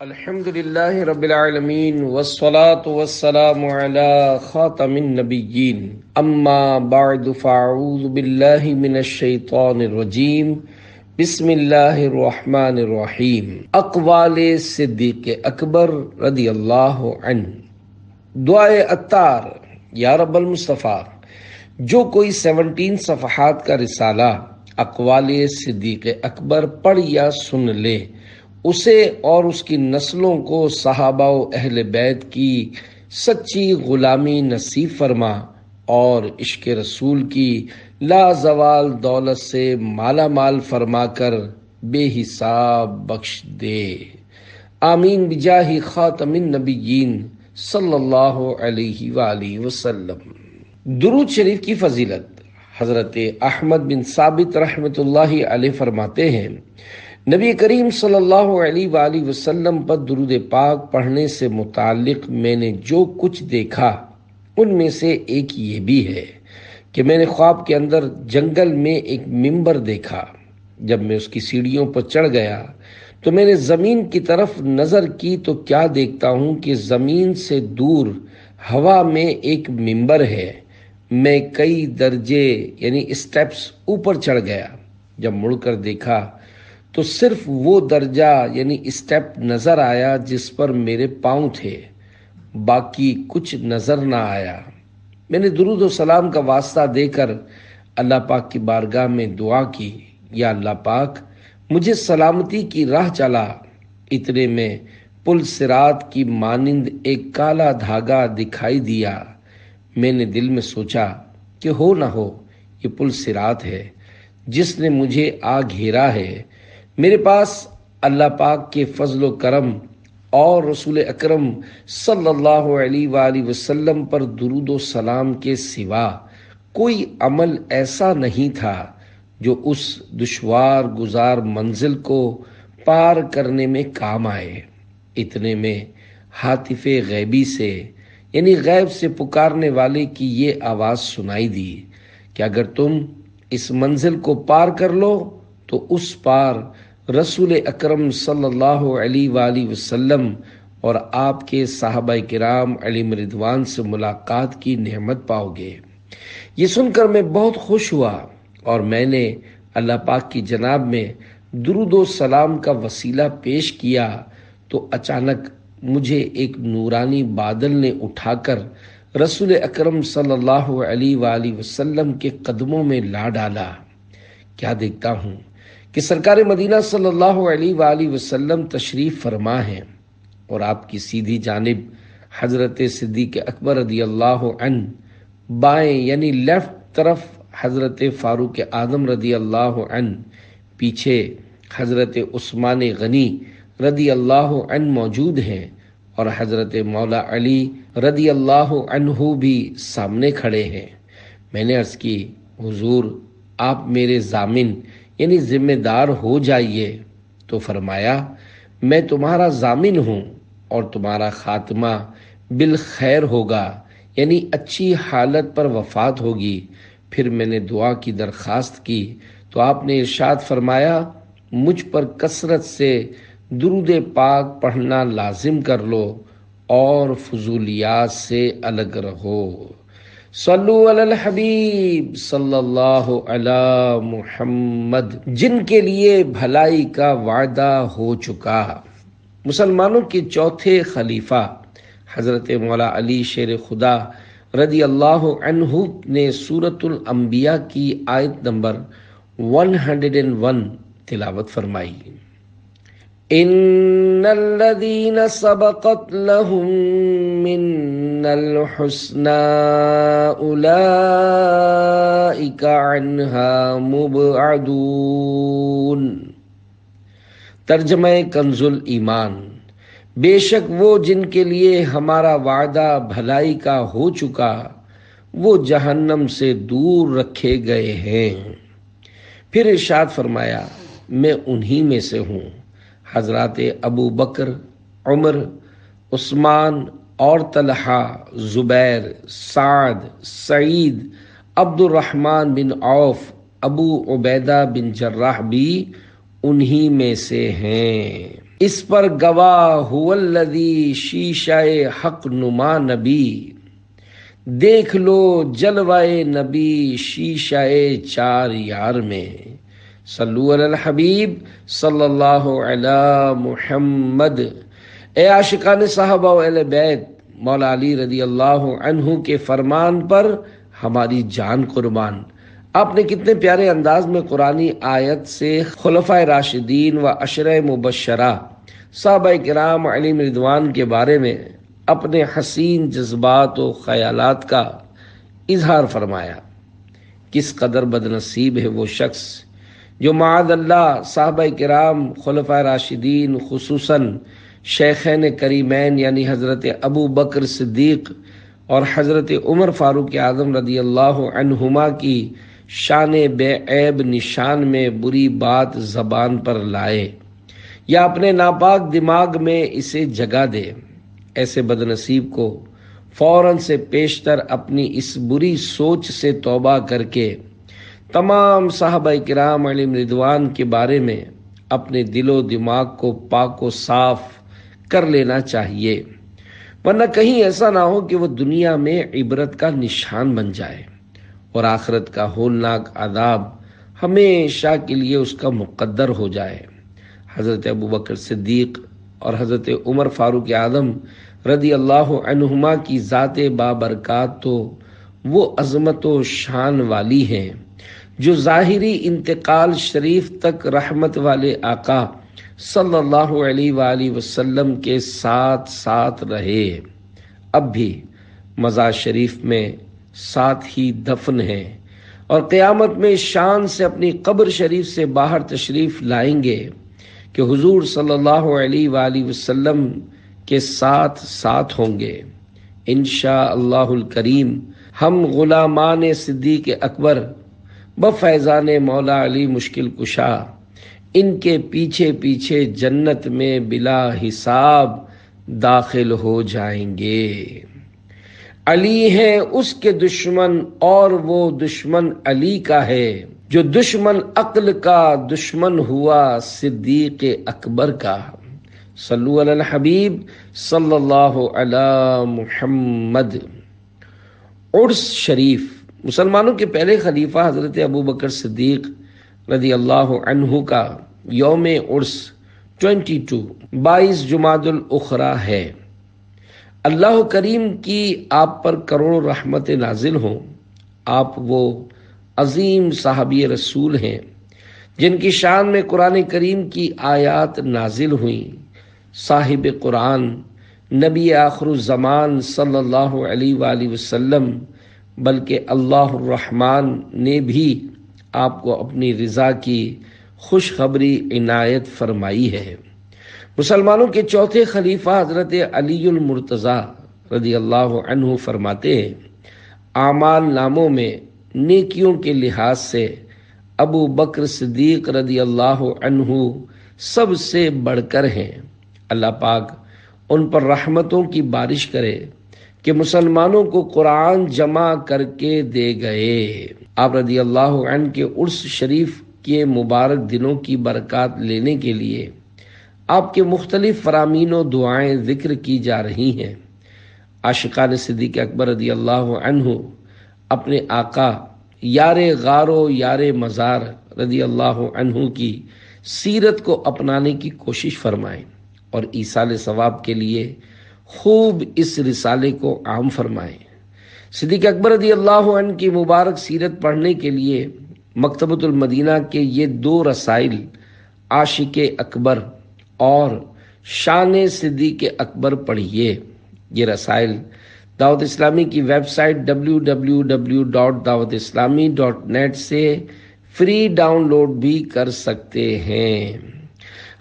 الحمد للہ رب العالمین والصلاة والسلام علی خاتم النبیین اما بعد فاعوذ باللہ من الشیطان الرجیم بسم اللہ الرحمن الرحیم۔ اقوال صدیق اکبر رضی اللہ عنہ۔ دعائے عطار۔ یا رب المصطفیٰ، جو کوئی 17 صفحات کا رسالہ اقوال صدیق اکبر پڑھ یا سن لے، اسے اور اس کی نسلوں کو صحابہ و اہل بیت کی سچی غلامی نصیب فرما اور عشق رسول کی لازوال دولت سے مالا مال فرما کر بے حساب بخش دے، آمین بجاہ خاتم النبیین صلی اللہ علیہ وآلہ وسلم۔ درود شریف کی فضیلت۔ حضرت احمد بن ثابت رحمۃ اللہ علیہ فرماتے ہیں، نبی کریم صلی اللہ علیہ وآلہ وسلم پر درود پاک پڑھنے سے متعلق میں نے جو کچھ دیکھا ان میں سے ایک یہ بھی ہے کہ میں نے خواب کے اندر جنگل میں ایک منبر دیکھا۔ جب میں اس کی سیڑھیوں پر چڑھ گیا تو میں نے زمین کی طرف نظر کی تو کیا دیکھتا ہوں کہ زمین سے دور ہوا میں ایک منبر ہے۔ میں کئی درجے یعنی اسٹیپس اوپر چڑھ گیا۔ جب مڑ کر دیکھا تو صرف وہ درجہ یعنی اسٹیپ نظر آیا جس پر میرے پاؤں تھے، باقی کچھ نظر نہ آیا۔ میں نے درود و سلام کا واسطہ دے کر اللہ پاک کی بارگاہ میں دعا کی، یا اللہ پاک مجھے سلامتی کی راہ چلا۔ اتنے میں پل صراط کی مانند ایک کالا دھاگا دکھائی دیا۔ میں نے دل میں سوچا کہ ہو نہ ہو یہ پل صراط ہے جس نے مجھے آ گھیرا ہے۔ میرے پاس اللہ پاک کے فضل و کرم اور رسول اکرم صلی اللہ علیہ وآلہ وسلم پر درود و سلام کے سوا کوئی عمل ایسا نہیں تھا جو اس دشوار گزار منزل کو پار کرنے میں کام آئے۔ اتنے میں ہاتف غیبی سے یعنی غیب سے پکارنے والے کی یہ آواز سنائی دی کہ اگر تم اس منزل کو پار کر لو تو اس پار رسول اکرم صلی اللہ علیہ وآلہ وسلم اور آپ کے صحابہ کرام علیہم رضوان سے ملاقات کی نعمت پاؤ گے۔ یہ سن کر میں بہت خوش ہوا اور میں نے اللہ پاک کی جناب میں درود و سلام کا وسیلہ پیش کیا تو اچانک مجھے ایک نورانی بادل نے اٹھا کر رسول اکرم صلی اللہ علیہ وآلہ وسلم کے قدموں میں لا ڈالا۔ کیا دیکھتا ہوں کہ سرکار مدینہ صلی اللہ علیہ وآلہ وسلم تشریف فرما ہیں اور آپ کی سیدھی جانب حضرت صدیق اکبر رضی اللہ عنہ، بائیں یعنی لیفٹ طرف حضرت فاروق اعظم رضی اللہ عنہ، پیچھے حضرت عثمان غنی رضی اللہ عنہ موجود ہیں اور حضرت مولا علی رضی اللہ عنہ بھی سامنے کھڑے ہیں۔ میں نے عرض کی، حضور آپ میرے ضامن یعنی ذمہ دار ہو جائیے۔ تو فرمایا، میں تمہارا ضامن ہوں اور تمہارا خاتمہ بالخیر ہوگا یعنی اچھی حالت پر وفات ہوگی۔ پھر میں نے دعا کی درخواست کی تو آپ نے ارشاد فرمایا، مجھ پر کثرت سے درود پاک پڑھنا لازم کر لو اور فضولیات سے الگ رہو۔ صلو علی الحبیب صلی اللہ علی محمد، جن کے لیے بھلائی کا وعدہ ہو چکا۔ مسلمانوں کے چوتھے خلیفہ حضرت مولا علی شیر خدا رضی اللہ عنہ نے سورۃ الانبیاء کی آیت نمبر 101 تلاوت فرمائی۔ ان الذين سبقت لهم منا الحسنى اولئك عنها مبعدون۔ ترجمہ کنز ایمان، بے شک وہ جن کے لیے ہمارا وعدہ بھلائی کا ہو چکا وہ جہنم سے دور رکھے گئے ہیں۔ پھر ارشاد فرمایا، میں انہی میں سے ہوں۔ حضرات ابو بکر، عمر، عثمان اور طلحہ، زبیر، سعد، سعید، عبد الرحمن بن عوف، ابو عبیدہ بن جراح بھی انہی میں سے ہیں۔ اس پر گواہ هو الذی شیشہ حق نما نبی، دیکھ لو جلوائے نبی شیشہ چار یار میں، صلو علی الحبیب صلی اللہ علی محمد۔ اے عاشقان صحابہ و اہل بیت، مولا علی رضی اللہ عنہ کے فرمان پر ہماری جان قربان۔ آپ نے کتنے پیارے انداز میں قرآنی آیت سے خلفائے راشدین و عشرہ مبشرہ صحابہ کرام علیہم رضوان کے بارے میں اپنے حسین جذبات و خیالات کا اظہار فرمایا۔ کس قدر بدنصیب ہے وہ شخص جو معاذ اللہ صحابہ کرام خلفائے راشدین خصوصاً شیخین کریمین یعنی حضرت ابو بکر صدیق اور حضرت عمر فاروق اعظم رضی اللہ عنہما کی شان بے عیب نشان میں بری بات زبان پر لائے یا اپنے ناپاک دماغ میں اسے جگہ دے، ایسے بدنصیب کو فوراً سے پیشتر اپنی اس بری سوچ سے توبہ کر کے تمام صحابہ کرام علیہم رضوان کے بارے میں اپنے دل و دماغ کو پاک و صاف کر لینا چاہیے، ورنہ کہیں ایسا نہ ہو کہ وہ دنیا میں عبرت کا نشان بن جائے اور آخرت کا ہولناک عذاب ہمیشہ کے لیے اس کا مقدر ہو جائے۔ حضرت ابو بکر صدیق اور حضرت عمر فاروق اعظم رضی اللہ عنہما کی ذات بابرکات تو وہ عظمت و شان والی ہیں جو ظاہری انتقال شریف تک رحمت والے آقا صلی اللہ علیہ وآلہ وسلم کے ساتھ ساتھ رہے، اب بھی مزار شریف میں ساتھ ہی دفن ہیں اور قیامت میں شان سے اپنی قبر شریف سے باہر تشریف لائیں گے کہ حضور صلی اللہ علیہ وآلہ وسلم کے ساتھ ساتھ ہوں گے۔ انشاءاللہ الکریم ہم غلامان صدیق اکبر بفیضان مولا علی مشکل کشا ان کے پیچھے پیچھے جنت میں بلا حساب داخل ہو جائیں گے۔ علی ہے اس کے دشمن اور وہ دشمن علی کا ہے، جو دشمن عقل کا دشمن ہوا صدیق اکبر کا۔ صلو علی الحبیب صلی اللہ علی محمد۔ عرس شریف، مسلمانوں کے پہلے خلیفہ حضرت ابو بکر صدیق رضی اللہ عنہ کا یوم عرس 22 جمادی الاخری ہے۔ اللہ کریم کی آپ پر کروڑوں رحمت نازل ہوں۔ آپ وہ عظیم صحابی رسول ہیں جن کی شان میں قرآن کریم کی آیات نازل ہوئیں۔ صاحب قرآن نبی آخر الزمان صلی اللہ علیہ وآلہ وسلم بلکہ اللہ الرحمن نے بھی آپ کو اپنی رضا کی خوشخبری عنایت فرمائی ہے۔ مسلمانوں کے چوتھے خلیفہ حضرت علی المرتضیٰ رضی اللہ عنہ فرماتے ہیں، اعمال ناموں میں نیکیوں کے لحاظ سے ابو بکر صدیق رضی اللہ عنہ سب سے بڑھ کر ہیں۔ اللہ پاک ان پر رحمتوں کی بارش کرے کہ مسلمانوں کو قرآن جمع کر کے دے گئے۔ آپ رضی اللہ عنہ کے عرس شریف کے مبارک دنوں کی برکات لینے کے لیے آپ کے مختلف فرامین و دعائیں ذکر کی جا رہی ہیں۔ عاشقان صدیق اکبر رضی اللہ عنہ اپنے آقا یار غار و یار مزار رضی اللہ عنہ کی سیرت کو اپنانے کی کوشش فرمائیں اور ایصال ثواب کے لیے خوب اس رسالے کو عام فرمائیں۔ صدیق اکبر رضی اللہ عنہ کی مبارک سیرت پڑھنے کے لیے مکتبۃ المدینہ کے یہ 2 رسائل عاشق اکبر اور شان صدیق اکبر پڑھیے۔ یہ رسائل دعوت اسلامی کی ویب سائٹ www.dawatislami.net سے فری ڈاؤن لوڈ بھی کر سکتے ہیں۔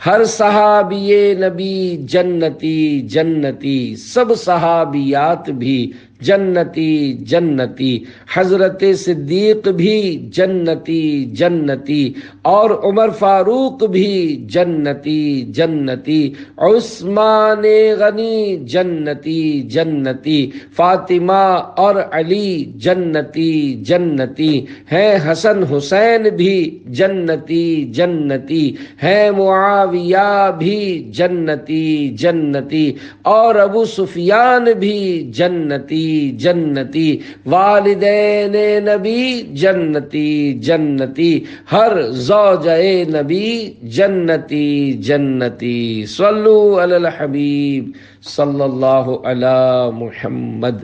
ہر صحابی نبی جنتی جنتی، سب صحابیات بھی جنتی جنتی، حضرت صدیق بھی جنتی جنتی، اور عمر فاروق بھی جنتی جنتی، عثمان غنی جنتی جنتی، فاطمہ اور علی جنتی جنتی ہیں، حسن حسین بھی جنتی جنتی ہیں، معاویہ بھی جنتی جنتی، اور ابو سفیان بھی جنتی جنتی، والدین نبی جنتی جنتی، ہر زوجہ نبی جنتی جنتی، صلو علی الحبیب صلی اللہ علی محمد۔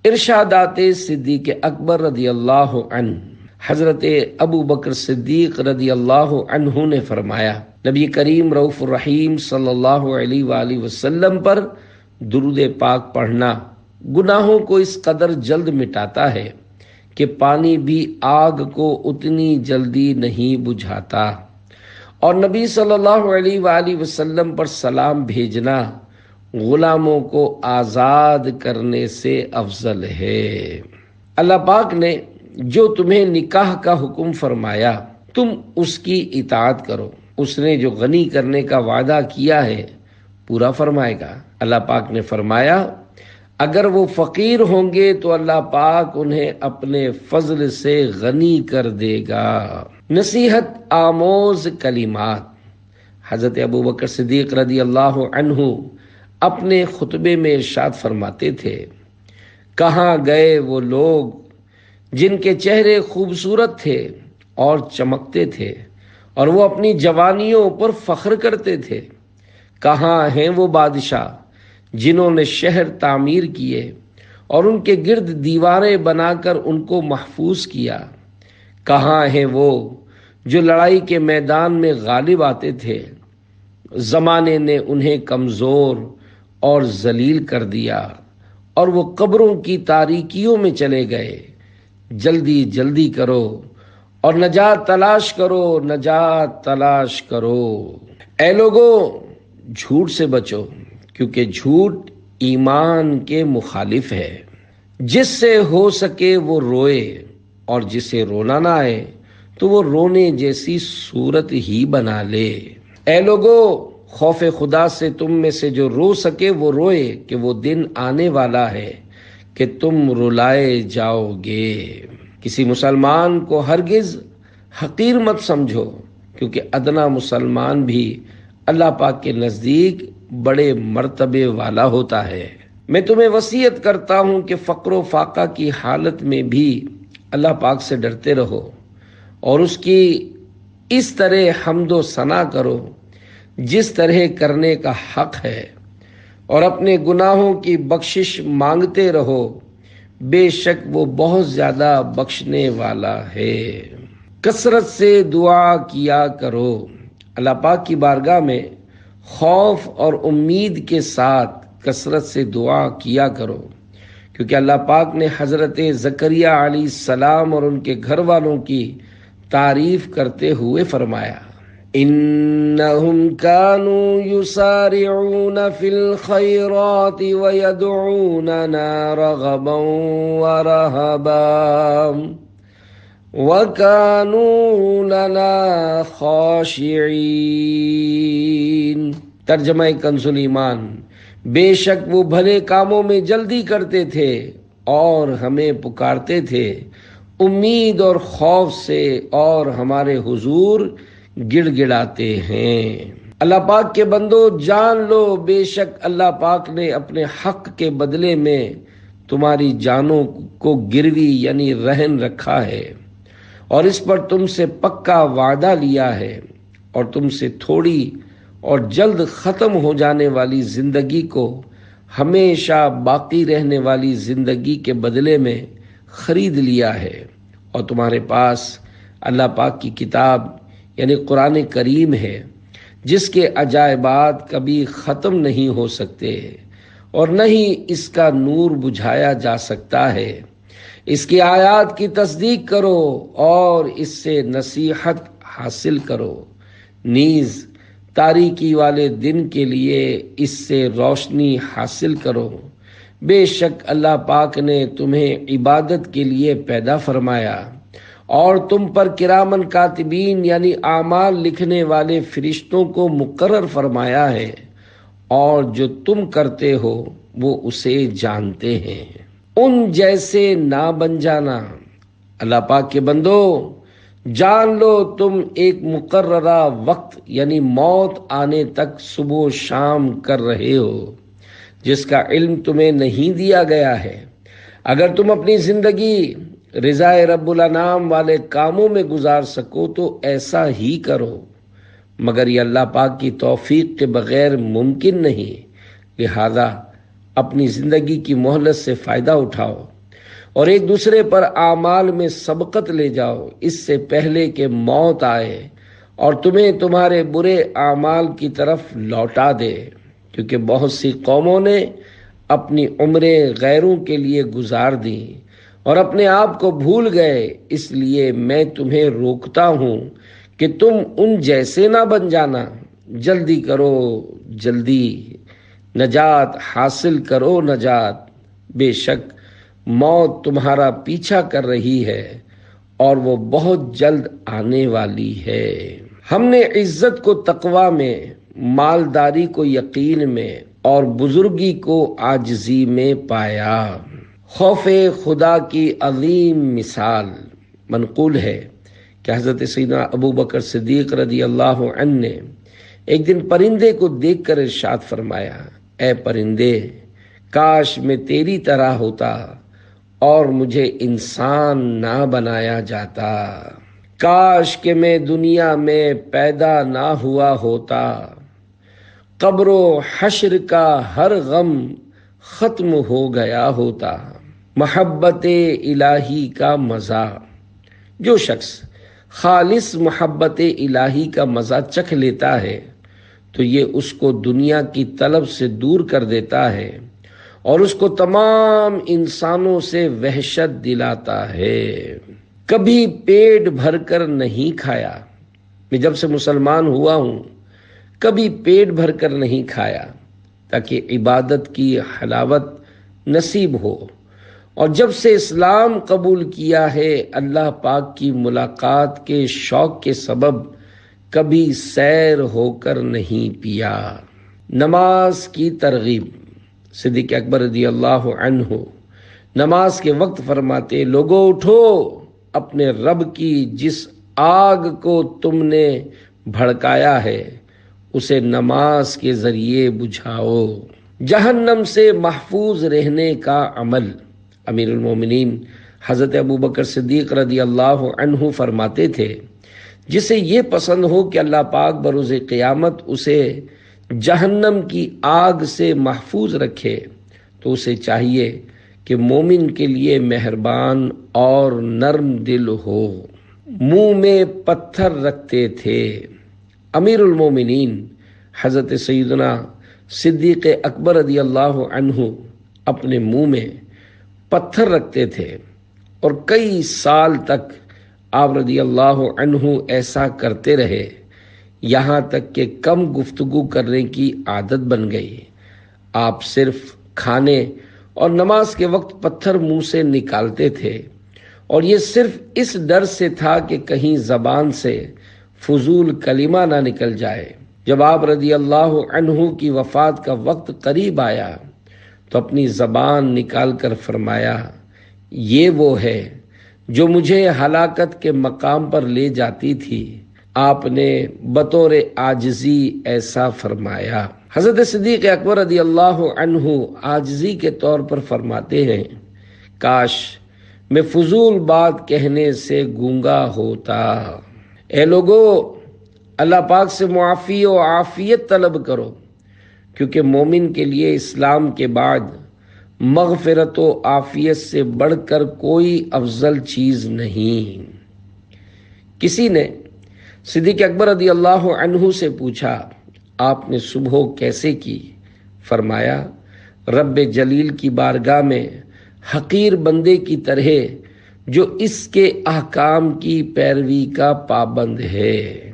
ارشادات صدیق اکبر رضی اللہ عنہ، حضرت ابو بکر صدیق رضی اللہ عنہ نے فرمایا، نبی کریم رؤوف الرحیم صلی اللہ علیہ وآلہ وسلم پر درود پاک پڑھنا گناہوں کو اس قدر جلد مٹاتا ہے کہ پانی بھی آگ کو اتنی جلدی نہیں بجھاتا، اور نبی صلی اللہ علیہ وآلہ وسلم پر سلام بھیجنا غلاموں کو آزاد کرنے سے افضل ہے۔ اللہ پاک نے جو تمہیں نکاح کا حکم فرمایا تم اس کی اطاعت کرو، اس نے جو غنی کرنے کا وعدہ کیا ہے پورا فرمائے گا۔ اللہ پاک نے فرمایا اگر وہ فقیر ہوں گے تو اللہ پاک انہیں اپنے فضل سے غنی کر دے گا۔ نصیحت آموز کلمات، حضرت ابو بکر صدیق رضی اللہ عنہ اپنے خطبے میں ارشاد فرماتے تھے، کہاں گئے وہ لوگ جن کے چہرے خوبصورت تھے اور چمکتے تھے اور وہ اپنی جوانیوں پر فخر کرتے تھے؟ کہاں ہیں وہ بادشاہ جنہوں نے شہر تعمیر کیے اور ان کے گرد دیواریں بنا کر ان کو محفوظ کیا؟ کہاں ہیں وہ جو لڑائی کے میدان میں غالب آتے تھے؟ زمانے نے انہیں کمزور اور ذلیل کر دیا اور وہ قبروں کی تاریکیوں میں چلے گئے۔ جلدی جلدی کرو اور نجات تلاش کرو، نجات تلاش کرو۔ اے لوگو، جھوٹ سے بچو، کیونکہ جھوٹ ایمان کے مخالف ہے۔ جس سے ہو سکے وہ روئے، اور جسے رونا نہ آئے تو وہ رونے جیسی صورت ہی بنا لے۔ اے لوگو، خوف خدا سے تم میں سے جو رو سکے وہ روئے، کہ وہ دن آنے والا ہے کہ تم رلائے جاؤ گے۔ کسی مسلمان کو ہرگز حقیر مت سمجھو، کیونکہ ادنا مسلمان بھی اللہ پاک کے نزدیک بڑے مرتبے والا ہوتا ہے۔ میں تمہیں وصیت کرتا ہوں کہ فقر و فاقہ کی حالت میں بھی اللہ پاک سے ڈرتے رہو اور اس کی اس طرح حمد و ثنا کرو جس طرح کرنے کا حق ہے، اور اپنے گناہوں کی بخشش مانگتے رہو، بے شک وہ بہت زیادہ بخشنے والا ہے۔ کثرت سے دعا کیا کرو، اللہ پاک کی بارگاہ میں خوف اور امید کے ساتھ کثرت سے دعا کیا کرو، کیونکہ اللہ پاک نے حضرت زکریا علیہ السلام اور ان کے گھر والوں کی تعریف کرتے ہوئے فرمایا، انہم کانوا یسارعون فی الخیرات ویدعوننا رغبا ورہبا وَكَانُوا لَنَا خَاشِعِينَ۔ ترجمہ کنز الایمان، بے شک وہ بھلے کاموں میں جلدی کرتے تھے اور ہمیں پکارتے تھے امید اور خوف سے، اور ہمارے حضور گڑ گڑاتے ہیں۔ اللہ پاک کے بندو جان لو، بے شک اللہ پاک نے اپنے حق کے بدلے میں تمہاری جانوں کو گروی یعنی رہن رکھا ہے، اور اس پر تم سے پکا وعدہ لیا ہے، اور تم سے تھوڑی اور جلد ختم ہو جانے والی زندگی کو ہمیشہ باقی رہنے والی زندگی کے بدلے میں خرید لیا ہے، اور تمہارے پاس اللہ پاک کی کتاب یعنی قرآن کریم ہے، جس کے عجائبات کبھی ختم نہیں ہو سکتے اور نہ ہی اس کا نور بجھایا جا سکتا ہے۔ اس کی آیات کی تصدیق کرو اور اس سے نصیحت حاصل کرو، نیز تاریکی والے دن کے لیے اس سے روشنی حاصل کرو۔ بے شک اللہ پاک نے تمہیں عبادت کے لیے پیدا فرمایا اور تم پر کرامن کاتبین یعنی اعمال لکھنے والے فرشتوں کو مقرر فرمایا ہے، اور جو تم کرتے ہو وہ اسے جانتے ہیں۔ ان جیسے نہ بن جانا۔ اللہ پاک کے بندو، جان لو تم ایک مقررہ وقت یعنی موت آنے تک صبح و شام کر رہے ہو، جس کا علم تمہیں نہیں دیا گیا ہے۔ اگر تم اپنی زندگی رضائے رب الانام والے کاموں میں گزار سکو تو ایسا ہی کرو، مگر یہ اللہ پاک کی توفیق کے بغیر ممکن نہیں۔ لہذا اپنی زندگی کی مہلت سے فائدہ اٹھاؤ اور ایک دوسرے پر اعمال میں سبقت لے جاؤ، اس سے پہلے کہ موت آئے اور تمہیں تمہارے برے اعمال کی طرف لوٹا دے، کیونکہ بہت سی قوموں نے اپنی عمریں غیروں کے لیے گزار دیں اور اپنے آپ کو بھول گئے۔ اس لیے میں تمہیں روکتا ہوں کہ تم ان جیسے نہ بن جانا۔ جلدی کرو، جلدی نجات حاصل کرو نجات۔ بے شک موت تمہارا پیچھا کر رہی ہے اور وہ بہت جلد آنے والی ہے۔ ہم نے عزت کو تقوی میں، مالداری کو یقین میں اور بزرگی کو عاجزی میں پایا۔ خوف خدا کی عظیم مثال۔ منقول ہے کہ حضرت سیدنا ابو بکر صدیق رضی اللہ عنہ نے ایک دن پرندے کو دیکھ کر ارشاد فرمایا، اے پرندے، کاش میں تیری طرح ہوتا اور مجھے انسان نہ بنایا جاتا۔ کاش کہ میں دنیا میں پیدا نہ ہوا ہوتا، قبر و حشر کا ہر غم ختم ہو گیا ہوتا۔ محبت الہی کا مزہ۔ جو شخص خالص محبت الہی کا مزہ چکھ لیتا ہے تو یہ اس کو دنیا کی طلب سے دور کر دیتا ہے اور اس کو تمام انسانوں سے وحشت دلاتا ہے۔ کبھی پیٹ بھر کر نہیں کھایا۔ میں جب سے مسلمان ہوا ہوں کبھی پیٹ بھر کر نہیں کھایا تاکہ عبادت کی حلاوت نصیب ہو، اور جب سے اسلام قبول کیا ہے اللہ پاک کی ملاقات کے شوق کے سبب کبھی سیر ہو کر نہیں پیا۔ نماز کی ترغیب۔ صدیق اکبر رضی اللہ عنہ نماز کے وقت فرماتے، لوگو اٹھو، اپنے رب کی جس آگ کو تم نے بھڑکایا ہے اسے نماز کے ذریعے بجھاؤ۔ جہنم سے محفوظ رہنے کا عمل۔ امیر المومنین حضرت ابو بکر صدیق رضی اللہ عنہ فرماتے تھے، جسے یہ پسند ہو کہ اللہ پاک بروز قیامت اسے جہنم کی آگ سے محفوظ رکھے تو اسے چاہیے کہ مومن کے لیے مہربان اور نرم دل ہو۔ منہ میں پتھر رکھتے تھے۔ امیر المومنین حضرت سیدنا صدیق اکبر رضی اللہ عنہ اپنے منہ میں پتھر رکھتے تھے اور کئی سال تک آپ رضی اللہ عنہ ایسا کرتے رہے، یہاں تک کہ کم گفتگو کرنے کی عادت بن گئی۔ آپ صرف کھانے اور نماز کے وقت پتھر منہ سے نکالتے تھے، اور یہ صرف اس ڈر سے تھا کہ کہیں زبان سے فضول کلمہ نہ نکل جائے۔ جب آپ رضی اللہ عنہ کی وفات کا وقت قریب آیا تو اپنی زبان نکال کر فرمایا، یہ وہ ہے جو مجھے ہلاکت کے مقام پر لے جاتی تھی۔ آپ نے بطور عاجزی ایسا فرمایا۔ حضرت صدیق اکبر رضی اللہ عنہ عاجزی کے طور پر فرماتے ہیں، کاش میں فضول بات کہنے سے گونگا ہوتا۔ اے لوگو، اللہ پاک سے معافی و عافیت طلب کرو، کیونکہ مومن کے لیے اسلام کے بعد مغفرت و عافیت سے بڑھ کر کوئی افضل چیز نہیں۔ کسی نے صدیق اکبر رضی اللہ عنہ سے پوچھا، آپ نے صبح کیسے کی؟ فرمایا، رب جلیل کی بارگاہ میں حقیر بندے کی طرح جو اس کے احکام کی پیروی کا پابند ہے،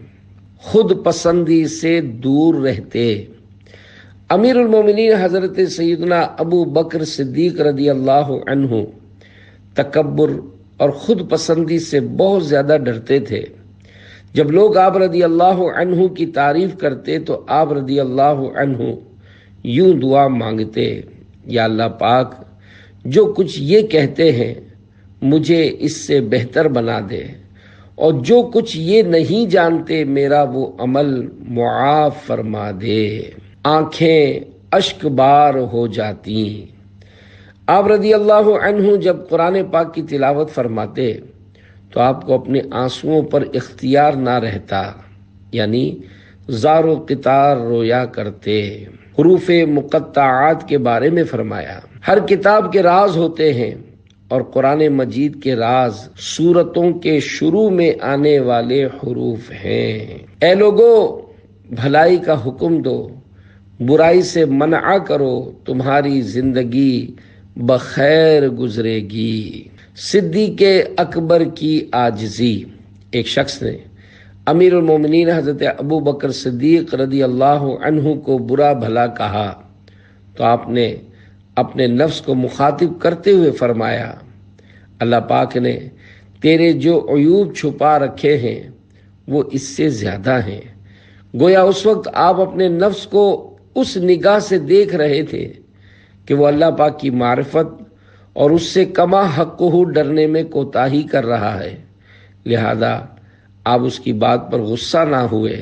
خود پسندی سے دور رہتے، امیر المومنین حضرت سیدنا ابو بکر صدیق رضی اللہ عنہ تکبر اور خود پسندی سے بہت زیادہ ڈرتے تھے۔ جب لوگ آپ رضی اللہ عنہ کی تعریف کرتے تو آپ رضی اللہ عنہ یوں دعا مانگتے، یا اللہ پاک جو کچھ یہ کہتے ہیں مجھے اس سے بہتر بنا دے، اور جو کچھ یہ نہیں جانتے میرا وہ عمل معاف فرما دے۔ آنکھیں اشک بار ہو جاتی۔ آپ رضی اللہ عنہ جب قرآن پاک کی تلاوت فرماتے تو آپ کو اپنے آنسوؤں پر اختیار نہ رہتا، یعنی زار و قطار رویا کرتے۔ حروف مقطعات کے بارے میں فرمایا، ہر کتاب کے راز ہوتے ہیں اور قرآن مجید کے راز سورتوں کے شروع میں آنے والے حروف ہیں۔ اے لوگو بھلائی کا حکم دو، برائی سے منع کرو، تمہاری زندگی بخیر گزرے گی۔ صدیق اکبر کی عاجزی۔ ایک شخص نے امیر المومنین حضرت ابو بکر صدیق رضی اللہ عنہ کو برا بھلا کہا تو آپ نے اپنے نفس کو مخاطب کرتے ہوئے فرمایا، اللہ پاک نے تیرے جو عیوب چھپا رکھے ہیں وہ اس سے زیادہ ہیں۔ گویا اس وقت آپ اپنے نفس کو اس نگاہ سے دیکھ رہے تھے کہ وہ اللہ پاک کی معرفت اور اس سے کما حقہ ڈرنے میں کوتاہی کر رہا ہے، لہذا آپ اس کی بات پر غصہ نہ ہوئے،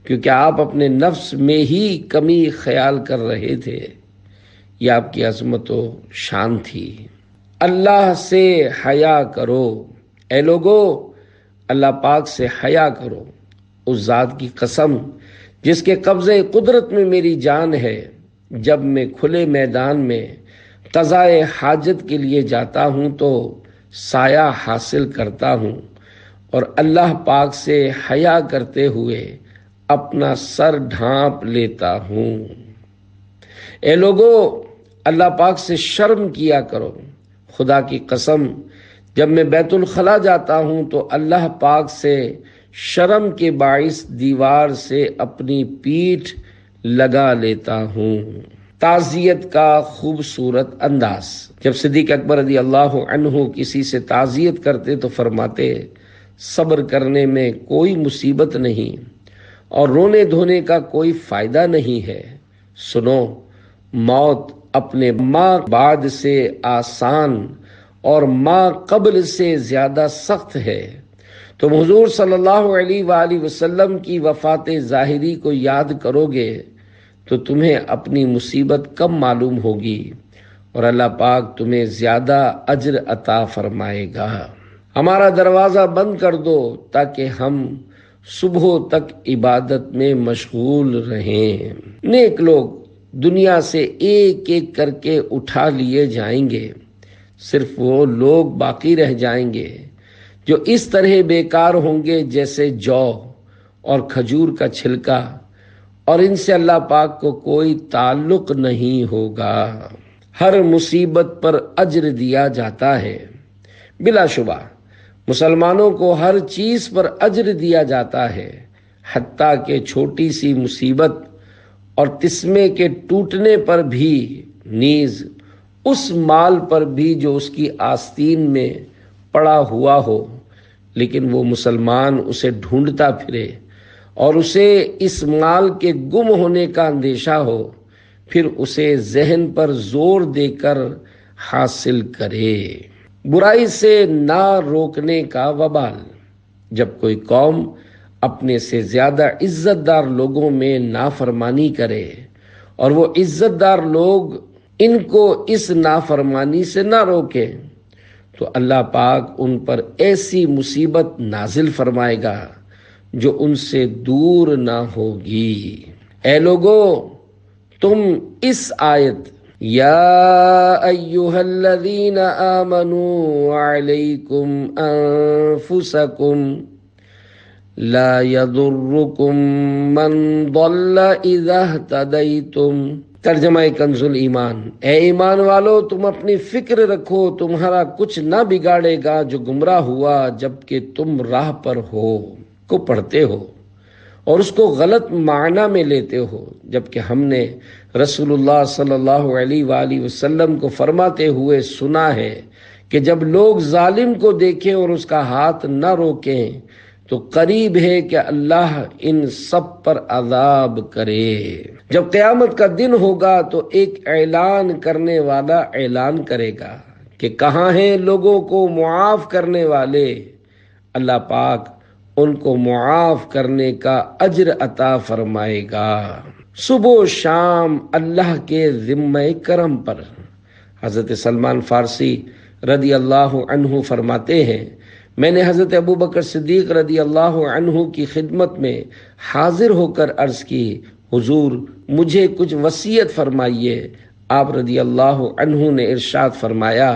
کیونکہ آپ اپنے نفس میں ہی کمی خیال کر رہے تھے۔ یہ آپ کی عظمت و شان تھی۔ اللہ سے حیا کرو، اے لوگو اللہ پاک سے حیا کرو، اس ذات کی قسم جس کے قبضے قدرت میں میری جان ہے، جب میں کھلے میدان میں قضائے حاجت کے لیے جاتا ہوں تو سایہ حاصل کرتا ہوں، اور اللہ پاک سے حیا کرتے ہوئے اپنا سر ڈھانپ لیتا ہوں۔ اے لوگو اللہ پاک سے شرم کیا کرو، خدا کی قسم جب میں بیت الخلا جاتا ہوں تو اللہ پاک سے شرم کے باعث دیوار سے اپنی پیٹھ لگا لیتا ہوں۔ تعزیت کا خوبصورت انداز۔ جب صدیق اکبر رضی اللہ عنہ کسی سے تعزیت کرتے تو فرماتے، صبر کرنے میں کوئی مصیبت نہیں اور رونے دھونے کا کوئی فائدہ نہیں ہے۔ سنو، موت اپنے ماں بعد سے آسان اور ماں قبل سے زیادہ سخت ہے۔ تم حضور صلی اللہ علیہ وآلہ وسلم کی وفات ظاہری کو یاد کرو گے تو تمہیں اپنی مصیبت کم معلوم ہوگی اور اللہ پاک تمہیں زیادہ اجر عطا فرمائے گا۔ ہمارا دروازہ بند کر دو تاکہ ہم صبح تک عبادت میں مشغول رہیں۔ نیک لوگ دنیا سے ایک ایک کر کے اٹھا لیے جائیں گے، صرف وہ لوگ باقی رہ جائیں گے جو اس طرح بیکار ہوں گے جیسے جو اور کھجور کا چھلکا، اور ان سے اللہ پاک کو کوئی تعلق نہیں ہوگا۔ ہر مصیبت پر اجر دیا جاتا ہے۔ بلا شبہ مسلمانوں کو ہر چیز پر اجر دیا جاتا ہے، حتیٰ کہ چھوٹی سی مصیبت اور تسمے کے ٹوٹنے پر بھی، نیز اس مال پر بھی جو اس کی آستین میں پڑا ہوا ہو، لیکن وہ مسلمان اسے ڈھونڈتا پھرے اور اسے اس مال کے گم ہونے کا اندیشہ ہو، پھر اسے ذہن پر زور دے کر حاصل کرے۔ برائی سے نہ روکنے کا وبال۔ جب کوئی قوم اپنے سے زیادہ عزت دار لوگوں میں نافرمانی کرے اور وہ عزت دار لوگ ان کو اس نافرمانی سے نہ روکے تو اللہ پاک ان پر ایسی مصیبت نازل فرمائے گا جو ان سے دور نہ ہوگی۔ اے لوگو تم اس آیت یا ایہا الذین آمنوا علیکم انفسکم لا یضرکم من ضل اذا اہتدیتم۔ ترجمہ کنز الایمان۔ اے ایمان والو تم اپنی فکر رکھو، تمہارا کچھ نہ بگاڑے گا جو گمراہ ہوا جبکہ تم راہ پر ہو کو پڑھتے ہو، اور اس کو غلط معنی میں لیتے ہو، جبکہ ہم نے رسول اللہ صلی اللہ علیہ وآلہ وسلم کو فرماتے ہوئے سنا ہے کہ جب لوگ ظالم کو دیکھیں اور اس کا ہاتھ نہ روکیں تو قریب ہے کہ اللہ ان سب پر عذاب کرے۔ جب قیامت کا دن ہوگا تو ایک اعلان کرنے والا اعلان کرے گا کہ کہاں ہیں لوگوں کو معاف کرنے والے؟ اللہ پاک ان کو معاف کرنے کا اجر عطا فرمائے گا۔ صبح و شام اللہ کے ذمہ کرم پر۔ حضرت سلمان فارسی رضی اللہ عنہ فرماتے ہیں، میں نے حضرت ابوبکر صدیق رضی اللہ عنہ کی خدمت میں حاضر ہو کر عرض کی، حضور مجھے کچھ وصیت فرمائیے۔ آپ رضی اللہ عنہ نے ارشاد فرمایا،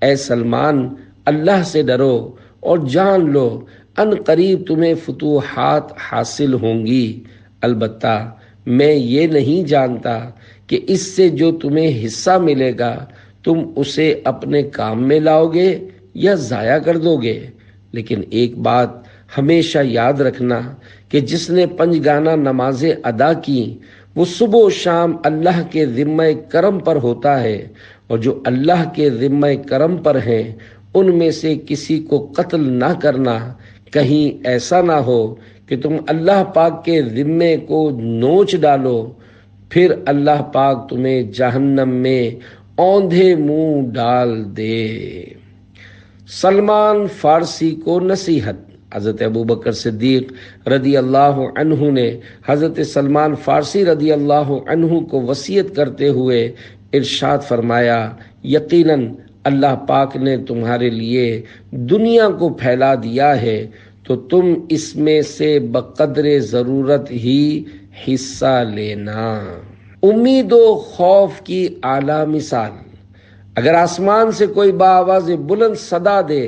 اے سلمان، اللہ سے ڈرو اور جان لو ان قریب تمہیں فتوحات حاصل ہوں گی، البتہ میں یہ نہیں جانتا کہ اس سے جو تمہیں حصہ ملے گا تم اسے اپنے کام میں لاؤ گے یا ضائع کر دو گے، لیکن ایک بات ہمیشہ یاد رکھنا کہ جس نے 5 گانا نمازیں ادا کی وہ صبح و شام اللہ کے ذمہ کرم پر ہوتا ہے، اور جو اللہ کے ذمہ کرم پر ہیں ان میں سے کسی کو قتل نہ کرنا، کہیں ایسا نہ ہو کہ تم اللہ پاک کے ذمے کو نوچ ڈالو، پھر اللہ پاک تمہیں جہنم میں اوندھے منہ ڈال دے۔ سلمان فارسی کو نصیحت۔ حضرت ابوبکر صدیق رضی اللہ عنہ نے حضرت سلمان فارسی رضی اللہ عنہ کو وصیت کرتے ہوئے ارشاد فرمایا، یقیناً اللہ پاک نے تمہارے لیے دنیا کو پھیلا دیا ہے تو تم اس میں سے بقدر ضرورت ہی حصہ لینا۔ امید و خوف کی اعلیٰ مثال۔ اگر آسمان سے کوئی بآواز بلند صدا دے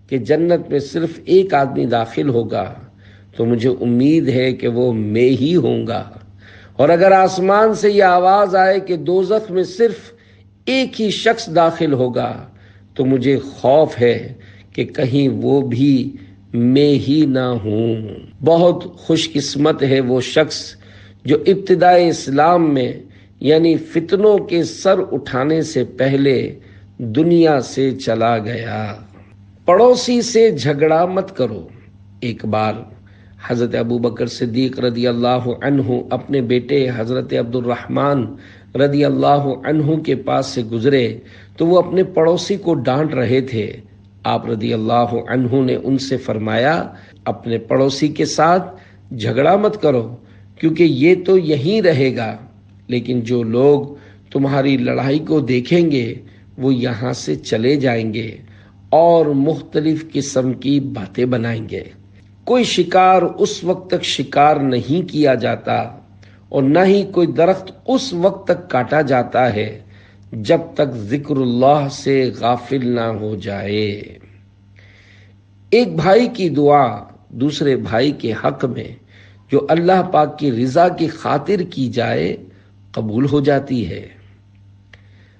کہ جنت میں صرف ایک آدمی داخل ہوگا تو مجھے امید ہے کہ وہ میں ہی ہوں گا، اور اگر آسمان سے یہ آواز آئے کہ دوزخ میں صرف ایک ہی شخص داخل ہوگا تو مجھے خوف ہے کہ کہیں وہ بھی میں ہی نہ ہوں۔ بہت خوش قسمت ہے وہ شخص جو ابتدائے اسلام میں یعنی فتنوں کے سر اٹھانے سے پہلے دنیا سے چلا گیا۔ پڑوسی سے جھگڑا مت کرو۔ ایک بار حضرت ابوبکر صدیق رضی اللہ عنہ اپنے بیٹے حضرت عبد الرحمن رضی اللہ عنہ کے پاس سے گزرے تو وہ اپنے پڑوسی کو ڈانٹ رہے تھے۔ آپ رضی اللہ عنہ نے ان سے فرمایا، اپنے پڑوسی کے ساتھ جھگڑا مت کرو کیونکہ یہ تو یہیں رہے گا، لیکن جو لوگ تمہاری لڑائی کو دیکھیں گے وہ یہاں سے چلے جائیں گے اور مختلف قسم کی باتیں بنائیں گے۔ کوئی شکار اس وقت تک شکار نہیں کیا جاتا اور نہ ہی کوئی درخت اس وقت تک کاٹا جاتا ہے جب تک ذکر اللہ سے غافل نہ ہو جائے۔ ایک بھائی کی دعا دوسرے بھائی کے حق میں جو اللہ پاک کی رضا کی خاطر کی جائے قبول ہو جاتی ہے۔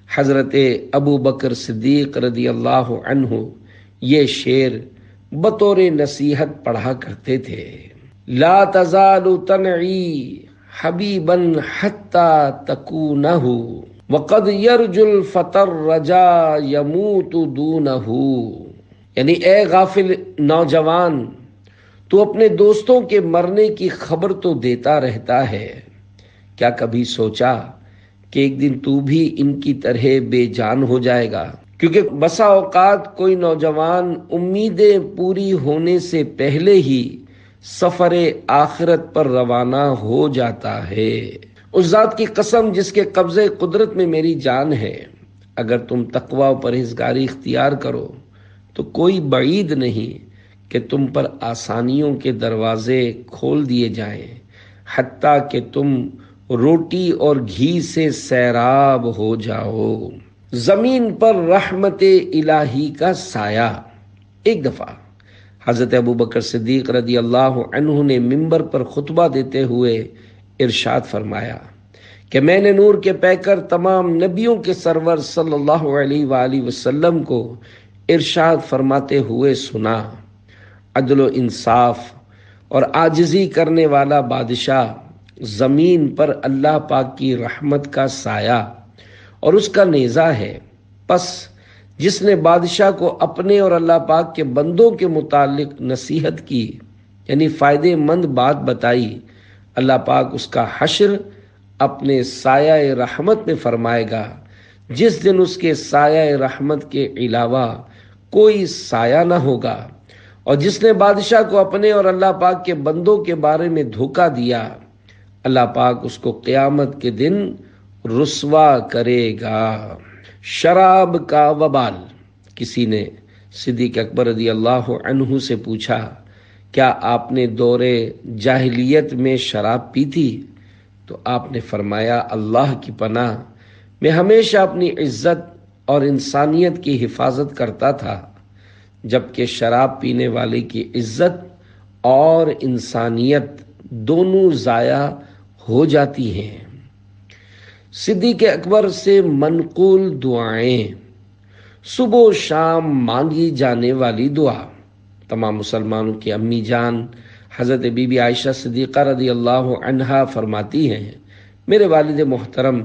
حضرت ابو بکر صدیق رضی اللہ عنہ یہ شعر بطور نصیحت پڑھا کرتے تھے، لا تزال تنعی حبیبا حتی تکونہ وقد یرجو الفطر رجا یموت دونہ، یعنی اے غافل نوجوان، تو اپنے دوستوں کے مرنے کی خبر تو دیتا رہتا ہے، کیا کبھی سوچا کہ ایک دن تو بھی ان کی طرح بے جان ہو جائے گا؟ کیونکہ بسا اوقات کوئی نوجوان امیدیں پوری ہونے سے پہلے ہی سفر آخرت پر روانہ ہو جاتا ہے۔ اس ذات کی قسم جس کے قبضے قدرت میں میری جان ہے، اگر تم تقوی و پرہیزگاری اختیار کرو تو کوئی بعید نہیں کہ تم پر آسانیوں کے دروازے کھول دیے جائیں، حتیٰ کہ تم روٹی اور گھی سے سیراب ہو جاؤ۔ زمین پر رحمت الہی کا سایہ۔ ایک دفعہ حضرت ابوبکر صدیق رضی اللہ عنہ نے منبر پر خطبہ دیتے ہوئے ارشاد فرمایا کہ میں نے نور کے پیکر تمام نبیوں کے سرور صلی اللہ علیہ وآلہ وسلم کو ارشاد فرماتے ہوئے سنا، عدل و انصاف اور عاجزی کرنے والا بادشاہ زمین پر اللہ پاک کی رحمت کا سایہ اور اس کا نیزہ ہے۔ پس جس نے بادشاہ کو اپنے اور اللہ پاک کے بندوں کے متعلق نصیحت کی، یعنی فائدے مند بات بتائی، اللہ پاک اس کا حشر اپنے سایہ رحمت میں فرمائے گا، جس دن اس کے سایہ رحمت کے علاوہ کوئی سایہ نہ ہوگا۔ اور جس نے بادشاہ کو اپنے اور اللہ پاک کے بندوں کے بارے میں دھوکہ دیا، اللہ پاک اس کو قیامت کے دن رسوا کرے گا۔ شراب کا وبال۔ کسی نے صدیق اکبر رضی اللہ عنہ سے پوچھا، کیا آپ نے دور جاہلیت میں شراب پی تھی؟ تو آپ نے فرمایا، اللہ کی پناہ، میں ہمیشہ اپنی عزت اور انسانیت کی حفاظت کرتا تھا، جبکہ شراب پینے والے کی عزت اور انسانیت دونوں ضائع ہو جاتی ہیں۔ صدیق اکبر سے منقول دعائیں۔ صبح و شام مانگی جانے والی دعا۔ تمام مسلمانوں کی امی جان حضرت بی بی عائشہ صدیقہ رضی اللہ عنہا فرماتی ہیں، میرے والد محترم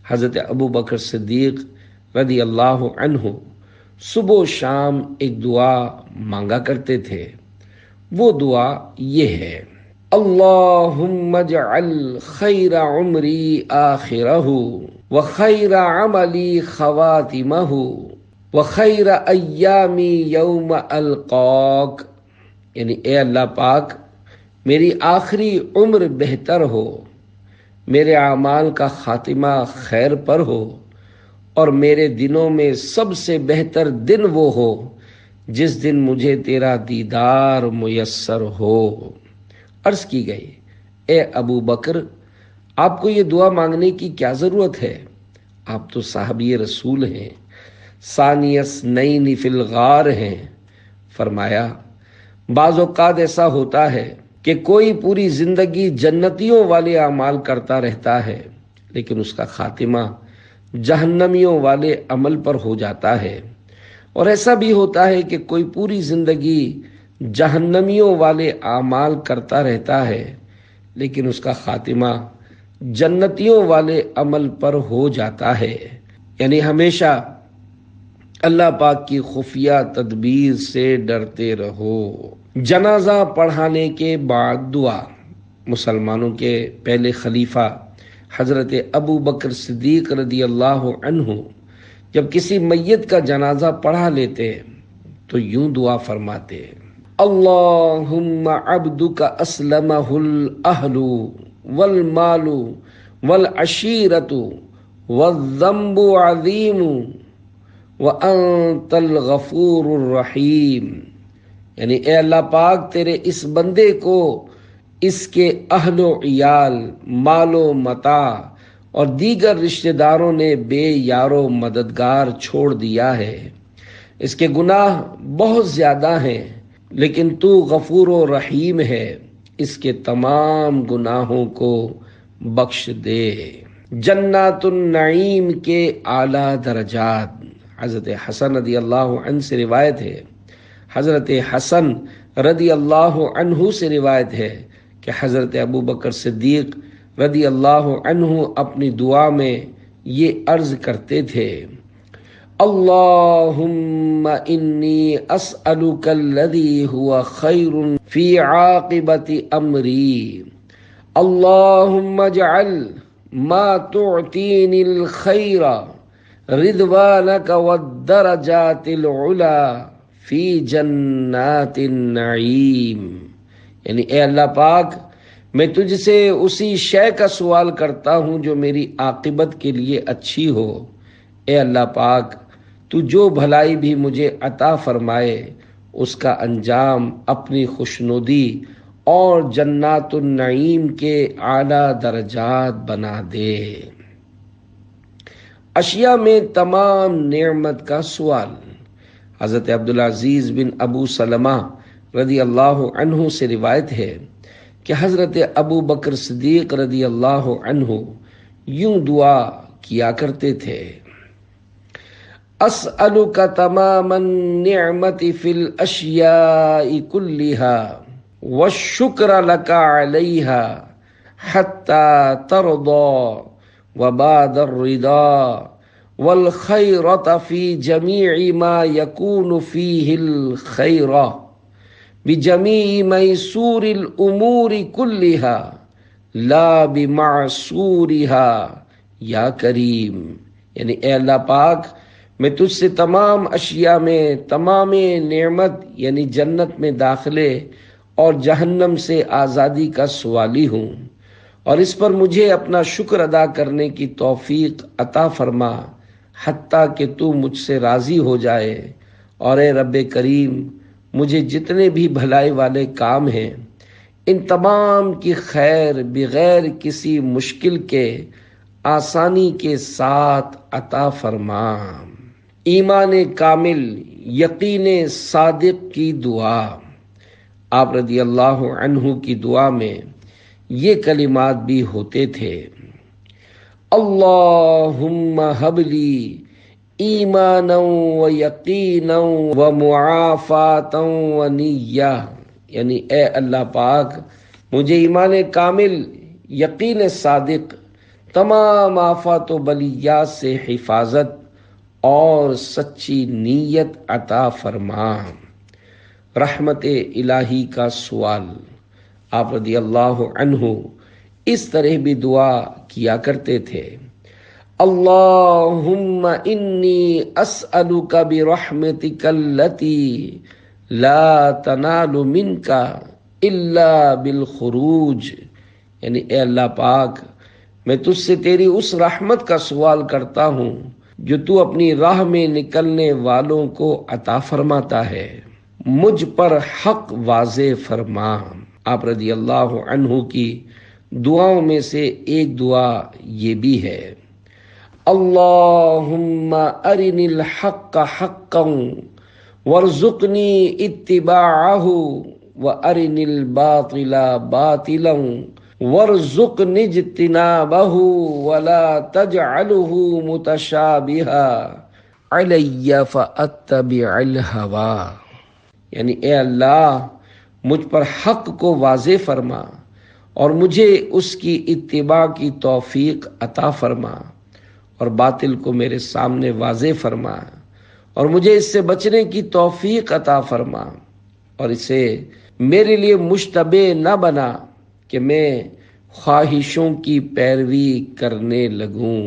حضرت ابو بکر صدیق رضی اللہ عنہ صبح و شام ایک دعا مانگا کرتے تھے۔ وہ دعا یہ ہے، اللہم اجعل خیر عمری آخرہ وخیر عملی خواتمہ وخیر ایامی یوم القاک، یعنی اے اللہ پاک میری آخری عمر بہتر ہو، میرے اعمال کا خاتمہ خیر پر ہو، اور میرے دنوں میں سب سے بہتر دن وہ ہو جس دن مجھے تیرا دیدار میسر ہو۔ عرض کی گئی، اے ابو بکر، آپ کو یہ دعا مانگنے کی کیا ضرورت ہے؟ آپ تو صحابی رسول ہیں، ثانی اثنین فی الغار ہیں۔ فرمایا، بعض اوقات ایسا ہوتا ہے کہ کوئی پوری زندگی جنتیوں والے اعمال کرتا رہتا ہے، لیکن اس کا خاتمہ جہنمیوں والے عمل پر ہو جاتا ہے، اور ایسا بھی ہوتا ہے کہ کوئی پوری زندگی جہنمیوں والے اعمال کرتا رہتا ہے، لیکن اس کا خاتمہ جنتیوں والے عمل پر ہو جاتا ہے۔ یعنی ہمیشہ اللہ پاک کی خفیہ تدبیر سے ڈرتے رہو۔ جنازہ پڑھانے کے بعد دعا۔ مسلمانوں کے پہلے خلیفہ حضرت ابو بکر صدیق رضی اللہ عنہ جب کسی میت کا جنازہ پڑھا لیتے تو یوں دعا فرماتے، اللہم عبدک اسلمہ الاہل والمال والعشیرۃ والذنب عظیم وانت الغفور الرحیم، یعنی اے اللہ پاک تیرے اس بندے کو اس کے اہل و عیال، مال و متاع اور دیگر رشتہ داروں نے بے یار و مددگار چھوڑ دیا ہے، اس کے گناہ بہت زیادہ ہیں، لیکن تو غفور و رحیم ہے، اس کے تمام گناہوں کو بخش دے۔ جنات النعیم کے اعلیٰ درجات۔ حضرت حسن رضی اللہ عنہ سے روایت ہے، حضرت حسن رضی اللہ عنہ سے روایت ہے کہ حضرت ابو بکر صدیق رضی اللہ عنہ اپنی دعا میں یہ عرض کرتے تھے، اللہم انی اسألک الذی هو خیر فی عاقبت امری، اللہم اجعل ما تعطینی الخیر رضوانک والدرجات العلا فی جنات النعیم، یعنی اے اللہ پاک میں تجھ سے اسی شے کا سوال کرتا ہوں جو میری عاقبت کے لیے اچھی ہو۔ اے اللہ پاک تو جو بھلائی بھی مجھے عطا فرمائے اس کا انجام اپنی خوشنودی اور جنات النعیم کے اعلیٰ درجات بنا دے۔ اشیاء میں تمام نعمت کا سوال۔ حضرت عبدالعزیز بن ابو سلمہ رضی اللہ عنہ سے روایت ہے کہ حضرت ابو بکر صدیق رضی اللہ عنہ یوں دعا کیا کرتے تھے، اسألک تمام النعمت فی الاشیاء کلہا والشکر لک علیہا حتی ترضى وبعد الرضا والخیرۃ فی جمیع ما یکون فیہ الخیر بجمیع میسور الامور کلہا لا بمعسورہا یا کریم، یعنی اے اللہ پاک، میں تجھ سے تمام اشیاء میں تمام نعمت یعنی جنت میں داخلے اور جہنم سے آزادی کا سوالی ہوں، اور اس پر مجھے اپنا شکر ادا کرنے کی توفیق عطا فرما حتیٰ کہ تو مجھ سے راضی ہو جائے، اور اے رب کریم، مجھے جتنے بھی بھلائی والے کام ہیں ان تمام کی خیر بغیر کسی مشکل کے آسانی کے ساتھ عطا فرما۔ ایمان کامل، یقین صادق کی دعا۔ آپ رضی اللہ عنہ کی دعا میں یہ کلمات بھی ہوتے تھے: اللہم ہب لی ایمانا و یقینا و معافاتا و نیہ، یعنی اے اللہ پاک، مجھے ایمان کامل، یقین صادق، تمام آفات و بلیات سے حفاظت اور سچی نیت عطا فرما۔ رحمت الہی کا سوال۔ آپ رضی اللہ عنہ اس طرح بھی دعا کیا کرتے تھے: اللہم انی اسألک برحمتک التی لا تنال منک الا بالخروج، یعنی اے اللہ پاک، میں تجھ سے تیری اس رحمت کا سوال کرتا ہوں جو تو اپنی راہ میں نکلنے والوں کو عطا فرماتا ہے، مجھ پر حق واضح فرما۔ آپ رضی اللہ عنہ کی دعاؤں میں سے ایک دعا یہ بھی ہے: اللہم ارنی الحق حقا وارزقنی اتباعہ وارنی الباطل باطلا وارزقنی اجتنابہ ولا تجعلہ متشابہا علی فاتبع الہوی، یعنی اے اللہ، مجھ پر حق کو واضح فرما اور مجھے اس کی اتباع کی توفیق عطا فرما، اور باطل کو میرے سامنے واضح فرما اور مجھے اس سے بچنے کی توفیق عطا فرما، اور اسے میرے لیے مشتبہ نہ بنا کہ میں خواہشوں کی پیروی کرنے لگوں۔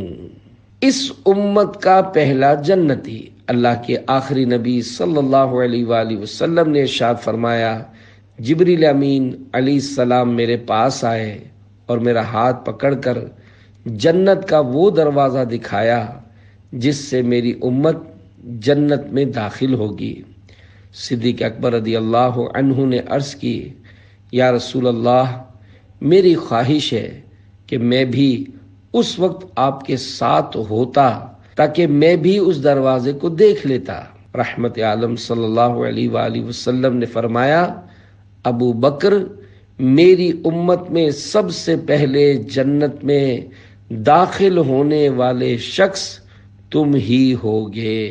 اس امت کا پہلا جنتی، اللہ کے آخری نبی صلی اللہ علیہ وآلہ وسلم نے ارشاد فرمایا: جبریل امین علیہ السلام میرے پاس آئے اور میرا ہاتھ پکڑ کر جنت کا وہ دروازہ دکھایا جس سے میری امت جنت میں داخل ہوگی۔ صدیق اکبر رضی اللہ عنہ نے عرض کی: یا رسول اللہ، میری خواہش ہے کہ میں بھی اس وقت آپ کے ساتھ ہوتا تاکہ میں بھی اس دروازے کو دیکھ لیتا۔ رحمت عالم صلی اللہ علیہ وآلہ وسلم نے فرمایا: ابو بکر، میری امت میں سب سے پہلے جنت میں داخل ہونے والے شخص تم ہی ہوگے۔